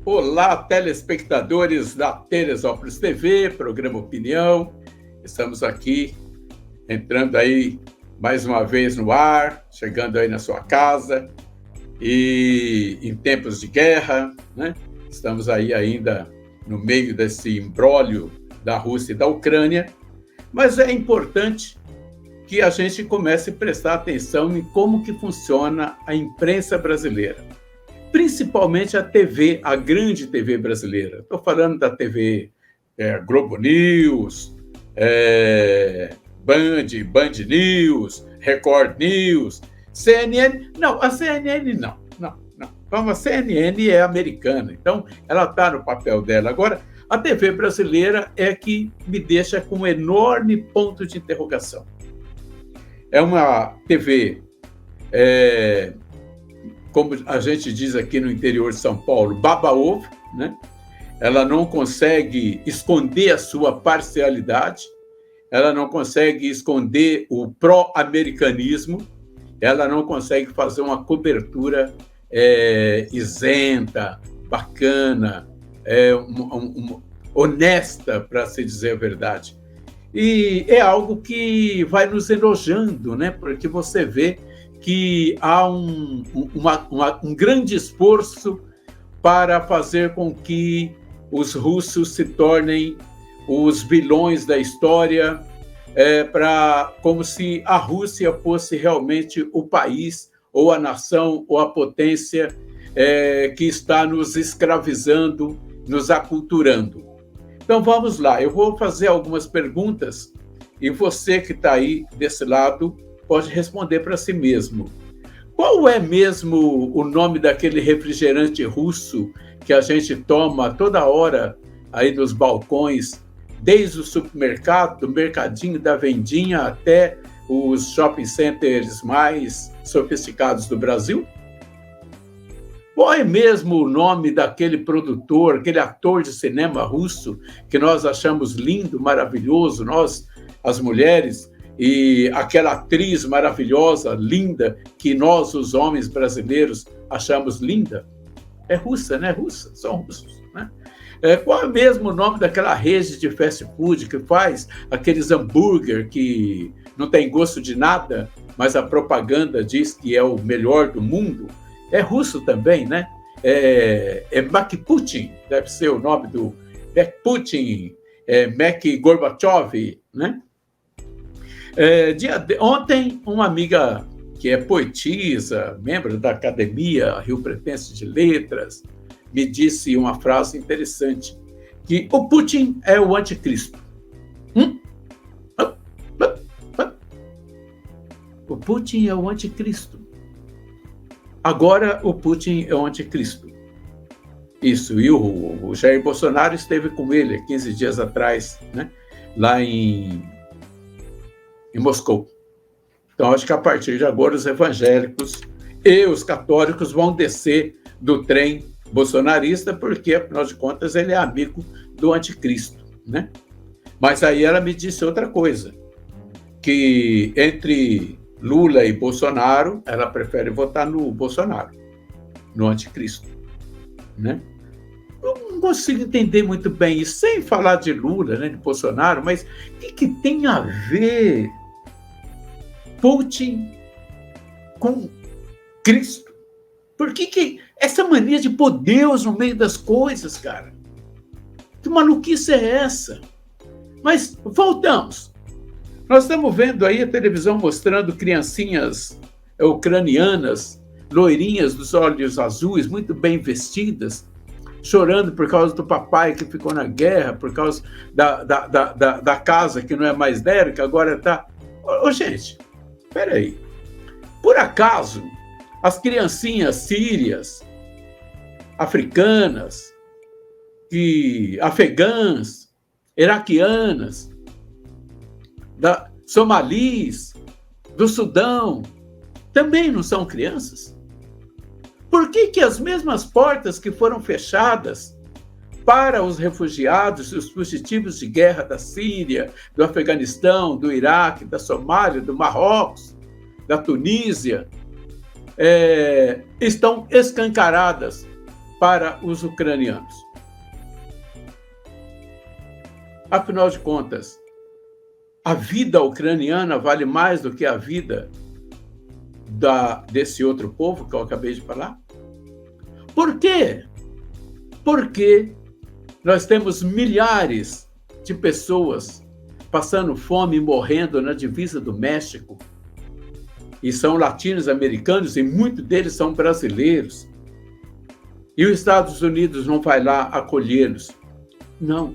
Olá, telespectadores da Teresópolis TV, programa Opinião. Estamos aqui, entrando aí mais uma vez no ar, chegando aí na sua casa, e em tempos de guerra, né? Estamos aí ainda no meio desse imbróglio da Rússia e da Ucrânia, mas é importante que a gente comece a prestar atenção em como que funciona a imprensa brasileira. Principalmente a TV, a grande TV brasileira. Estou falando da TV Globo News, Band News, Record News, CNN. Não, a CNN não. A CNN é americana, então ela está no papel dela. Agora, a TV brasileira é que me deixa com um enorme ponto de interrogação. É uma TV... como a gente diz aqui no interior de São Paulo, baba-ovo, né? Ela não consegue esconder a sua parcialidade, ela não consegue esconder o pró-americanismo, ela não consegue fazer uma cobertura isenta, bacana, honesta, para se dizer a verdade. E é algo que vai nos enojando, né? Porque você vê que há um grande esforço para fazer com que os russos se tornem os vilões da história, como se a Rússia fosse realmente o país, ou a nação, ou a potência que está nos escravizando, nos aculturando. Então vamos lá, eu vou fazer algumas perguntas e você que está aí desse lado pode responder para si mesmo. Qual é mesmo o nome daquele refrigerante russo que a gente toma toda hora aí nos balcões, desde o supermercado, do mercadinho da vendinha até os shopping centers mais sofisticados do Brasil? Qual é mesmo o nome daquele produtor, aquele ator de cinema russo que nós achamos lindo, maravilhoso, nós, as mulheres, e aquela atriz maravilhosa, linda, que nós, os homens brasileiros, achamos linda? É russa, né? Russa, são russos, né? Qual é mesmo o nome daquela rede de fast food que faz aqueles hambúrguer que não tem gosto de nada, mas a propaganda diz que é o melhor do mundo? É russo também, né? Putin, deve ser o nome do Putin, Gorbachev, né? Ontem, uma amiga que é poetisa, membro da Academia Rio Pretense de Letras, me disse uma frase interessante, que o Putin é o anticristo. O Putin é o anticristo. Agora o Putin é o anticristo. Isso, e o Jair Bolsonaro esteve com ele 15 dias atrás, né? Lá em Moscou. Então, acho que a partir de agora os evangélicos e os católicos vão descer do trem bolsonarista, porque, afinal de contas, ele é amigo do anticristo, né? Mas aí ela me disse outra coisa, que entre Lula e Bolsonaro, ela prefere votar no Bolsonaro, no anticristo, né? Eu não consigo entender muito bem isso, sem falar de Lula, né, de Bolsonaro, mas o que tem a ver Putin com Cristo? Por que essa mania de pôr Deus no meio das coisas, cara? Que maluquice é essa? Mas voltamos. Nós estamos vendo aí a televisão mostrando criancinhas ucranianas, loirinhas dos olhos azuis, muito bem vestidas, chorando por causa do papai que ficou na guerra, por causa da casa que não é mais dela, que agora está... Gente, peraí. Por acaso, as criancinhas sírias, africanas, afegãs, iraquianas, somalis, do Sudão, também não são crianças? Por que as mesmas portas que foram fechadas para os refugiados e os fugitivos de guerra da Síria, do Afeganistão, do Iraque, da Somália, do Marrocos, da Tunísia, estão escancaradas para os ucranianos. Afinal de contas, a vida ucraniana vale mais do que a vida desse outro povo que eu acabei de falar? Por quê? Porque nós temos milhares de pessoas passando fome e morrendo na divisa do México. E são latinos-americanos e muitos deles são brasileiros. E os Estados Unidos não vai lá acolhê-los. Não.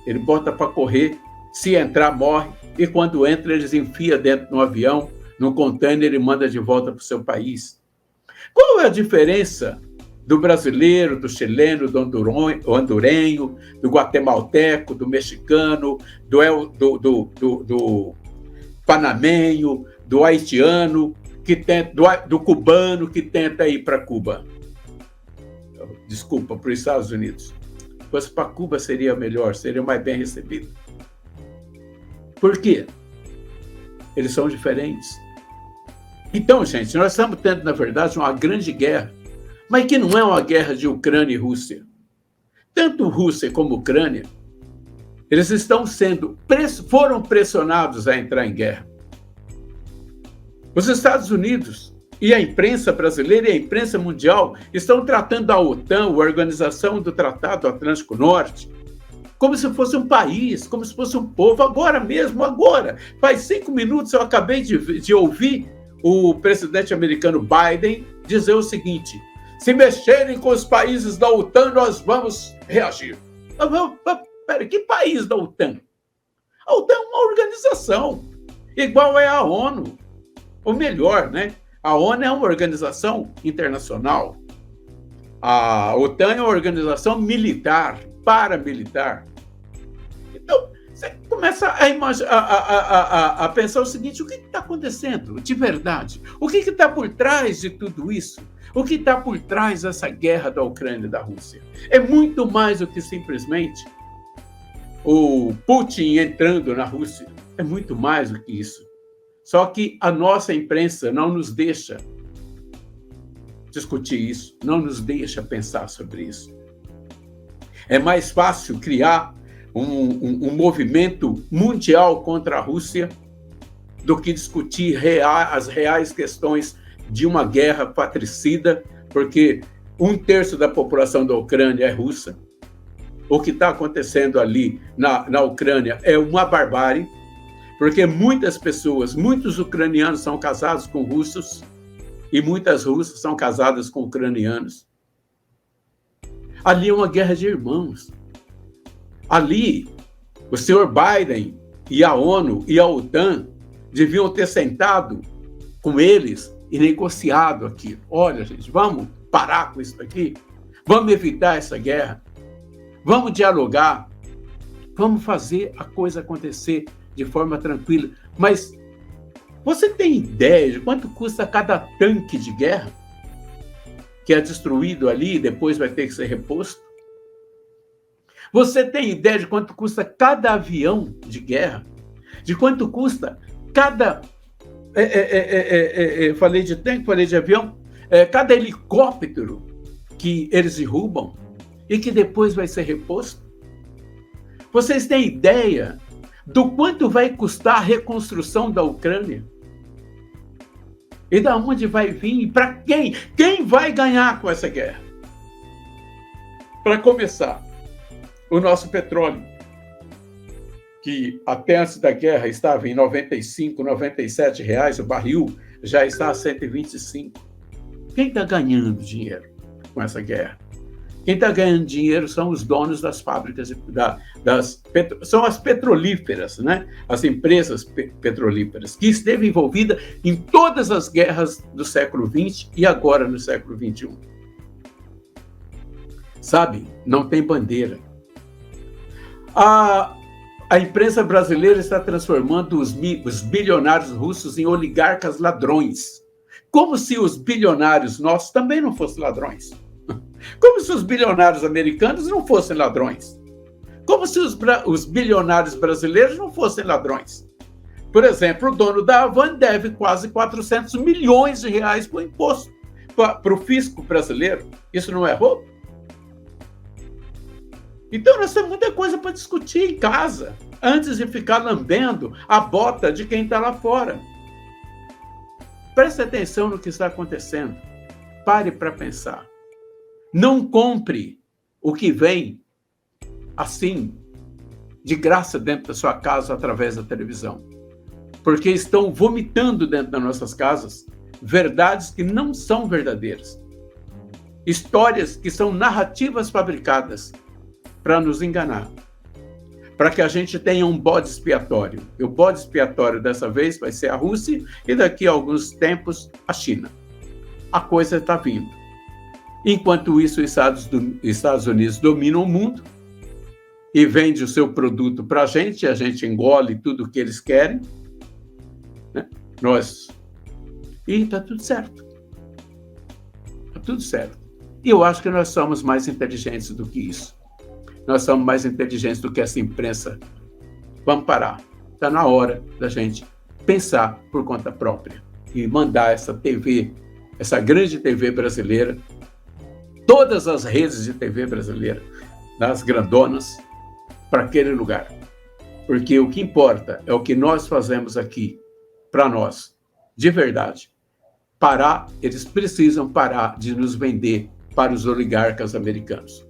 Ele bota para correr, se entrar, morre. E quando entra, eles enfia dentro do avião, no container e manda de volta para o seu país. Qual é a diferença do brasileiro, do chileno, do hondurenho, do guatemalteco, do mexicano, do panamenho, do haitiano, do cubano que tenta ir para Cuba? Desculpa, para os Estados Unidos. Pois para Cuba seria melhor, seria mais bem recebido. Por quê? Eles são diferentes. Então, gente, nós estamos tendo, na verdade, uma grande guerra, mas que não é uma guerra de Ucrânia e Rússia. Tanto Rússia como Ucrânia, eles foram pressionados a entrar em guerra. Os Estados Unidos e a imprensa brasileira e a imprensa mundial estão tratando a OTAN, a Organização do Tratado Atlântico Norte, como se fosse um país, como se fosse um povo. Agora mesmo, agora. Faz 5 minutos eu acabei de ouvir o presidente americano Biden dizer o seguinte: se mexerem com os países da OTAN, nós vamos reagir. Pera, que país da OTAN? A OTAN é uma organização, igual é a ONU. Ou melhor, né? A ONU é uma organização internacional. A OTAN é uma organização militar, paramilitar. Então, você começa a pensar o seguinte: o que está acontecendo de verdade? O que está por trás de tudo isso? O que está por trás dessa guerra da Ucrânia e da Rússia? É muito mais do que simplesmente o Putin entrando na Rússia. É muito mais do que isso. Só que a nossa imprensa não nos deixa discutir isso, não nos deixa pensar sobre isso. É mais fácil criar um movimento mundial contra a Rússia do que discutir as reais questões de uma guerra patricida, porque 1/3 da população da Ucrânia é russa. O que está acontecendo ali na Ucrânia é uma barbárie, porque muitos ucranianos são casados com russos e muitas russas são casadas com ucranianos. Ali é uma guerra de irmãos. Ali, o senhor Biden e a ONU e a OTAN deviam ter sentado com eles e negociado aqui. Olha, gente, vamos parar com isso aqui? Vamos evitar essa guerra? Vamos dialogar? Vamos fazer a coisa acontecer de forma tranquila? Mas você tem ideia de quanto custa cada tanque de guerra que é destruído ali e depois vai ter que ser reposto? Você tem ideia de quanto custa cada avião de guerra? De quanto custa cada... falei de tanque, falei de avião. Cada helicóptero que eles derrubam e que depois vai ser reposto? Vocês têm ideia do quanto vai custar a reconstrução da Ucrânia? E da onde vai vir? E para quem? Quem vai ganhar com essa guerra? Para começar, o nosso petróleo, que até antes da guerra estava em 95, 97 reais o barril, já está a 125. Quem está ganhando dinheiro com essa guerra? Quem está ganhando dinheiro são os donos das fábricas, são as petrolíferas, né? As empresas petrolíferas, que esteve envolvida em todas as guerras do século XX e agora no século XXI. Sabe? Não tem bandeira. A imprensa brasileira está transformando os bilionários russos em oligarcas ladrões. Como se os bilionários nossos também não fossem ladrões. Como se os bilionários americanos não fossem ladrões. Como se os bilionários brasileiros não fossem ladrões. Por exemplo, o dono da Havan deve quase 400 milhões de reais por imposto para o fisco brasileiro. Isso não é roubo? Então, nós temos muita coisa para discutir em casa, antes de ficar lambendo a bota de quem está lá fora. Preste atenção no que está acontecendo. Pare para pensar. Não compre o que vem assim, de graça, dentro da sua casa, através da televisão. Porque estão vomitando dentro das nossas casas verdades que não são verdadeiras. Histórias que são narrativas fabricadas para nos enganar. Para que a gente tenha um bode expiatório. E o bode expiatório dessa vez vai ser a Rússia e daqui a alguns tempos a China. A coisa está vindo. Enquanto isso, os Estados Unidos dominam o mundo e vende o seu produto para a gente engole tudo o que eles querem, né? E está tudo certo. Está tudo certo. E eu acho que nós somos mais inteligentes do que isso. Nós somos mais inteligentes do que essa imprensa. Vamos parar. Está na hora da gente pensar por conta própria e mandar essa TV, essa grande TV brasileira, todas as redes de TV brasileira, das grandonas, para aquele lugar. Porque o que importa é o que nós fazemos aqui, para nós, de verdade. Eles precisam parar de nos vender para os oligarcas americanos.